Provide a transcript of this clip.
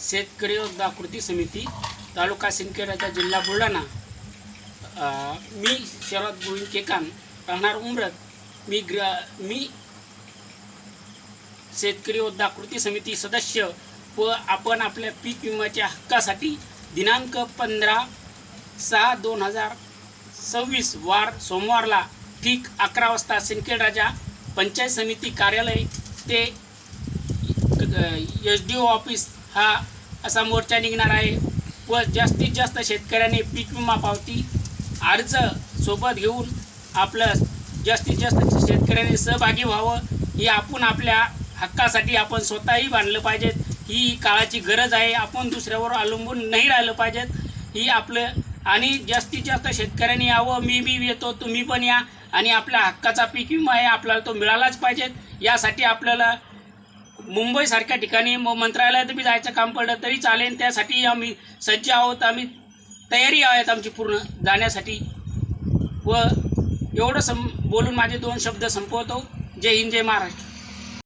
शेतकरी योद्धा कृती समिती तालुका सिंदखेड जिल्हा बुलढाणा। मी शरद गोविंद केकान राहणार उमरत। मी शेतकरी योद्धा कृती समिती सदस्य व आपण आपल्या पीक विम्याच्या हक्कासाठी दिनांक 15/6/2026 वार सोमवारला ठीक 11 वाजता सिंदखेड राजा पंचायत समिती कार्यालय ते SDO ऑफिस हा असा मोर्चा निघणार आहे व जास्तीत जास्त शेतकऱ्यांनी पीक विमा पावती अर्ज सोबत घेऊन आपलं जास्तीत जास्त शेतकऱ्यांनी सहभागी व्हावं। ही आपण आपल्या हक्कासाठी आपण स्वतःही बांधलं पाहिजे। ही काळाची गरज आहे। आपण दुसऱ्यावर अवलंबून नाही राहिलं पाहिजेत। ही आपलं आणि जास्तीत जास्त शेतकऱ्यांनी यावं। मी येतो, तुम्ही पण या आणि आपल्या हक्काचा पीक विमा आहे आपल्याला तो मिळालाच पाहिजे। यासाठी आपल्याला मुंबईसारख्या ठिकाणी मंत्रालयात बी जायचं काम पडलं तरी चालेल, त्यासाठी आम्ही सज्ज आहोत। आम्ही तयारी आहेत आमची पूर्ण जाण्यासाठी। व एवढं बोलून माझे 2 शब्द संपवतो। जय हिंद, जय महाराष्ट्र।